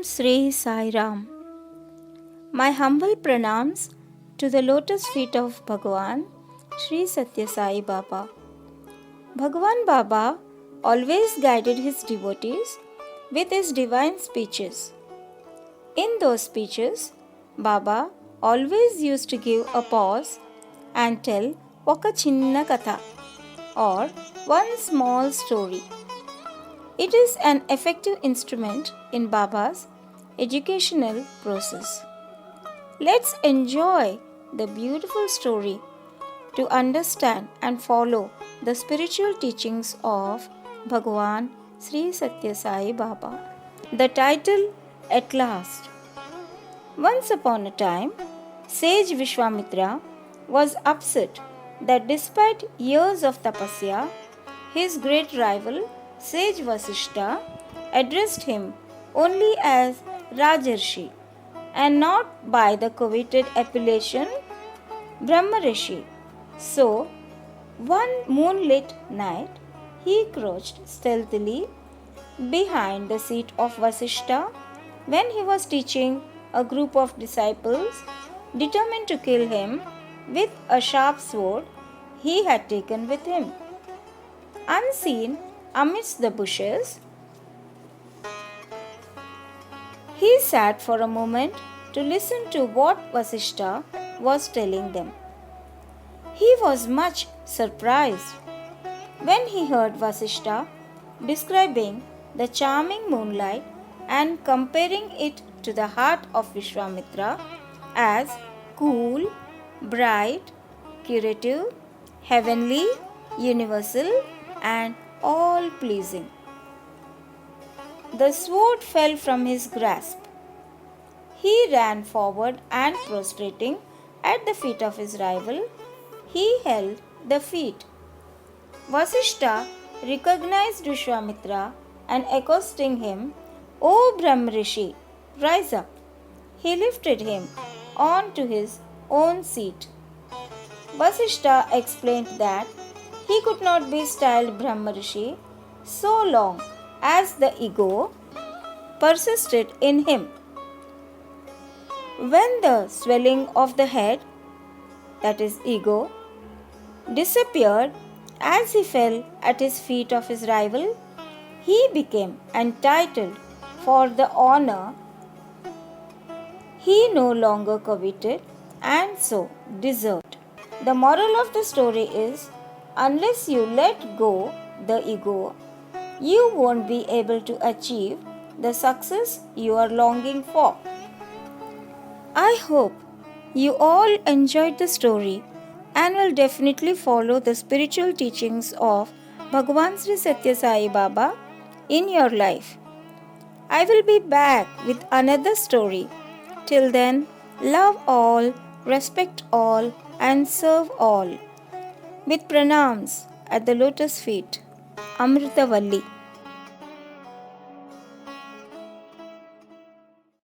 Sri Sai Ram. My humble pranams to the lotus feet of Bhagwan Sri Satya Sai Baba. Bhagwan Baba always guided his devotees with his divine speeches. In those speeches, Baba always used to give a pause and tell Oka Chinna Katha or one small story. It is an effective instrument in Baba's educational process. Let's enjoy the beautiful story to understand and follow the spiritual teachings of Bhagwan Sri Satya Sai Baba. The title At Last. Once upon a time, sage Vishwamitra was upset that despite years of tapasya, his great rival sage Vasishtha addressed him only as Rajarshi and not by the coveted appellation Brahmarishi. So, one moonlit night, he crouched stealthily behind the seat of Vasishtha when he was teaching a group of disciples determined to kill him with a sharp sword he had taken with him. Unseen amidst the bushes, he sat for a moment to listen to what Vasishtha was telling them. He was much surprised when he heard Vasishtha describing the charming moonlight and comparing it to the heart of Vishwamitra as cool, bright, curative, heavenly, universal, and all-pleasing. The sword fell from his grasp. He ran forward and prostrating at the feet of his rival, he held the feet. Vasishtha recognized Vishwamitra and accosting him, "O Brahmarishi, rise up." He lifted him on to his own seat. Vasishtha explained that he could not be styled Brahmarishi so long as the ego persisted in him. When the swelling of the head, that is ego, disappeared as he fell at his feet of his rival, he became entitled for the honor he no longer coveted and so deserved. The moral of the story is, unless you let go the ego, you won't be able to achieve the success you are longing for. I hope you all enjoyed the story and will definitely follow the spiritual teachings of Bhagwan Sri Satya Sai Baba in your life. I will be back with another story. Till then, love all, respect all, and serve all. With pranams at the lotus feet, Amritavalli.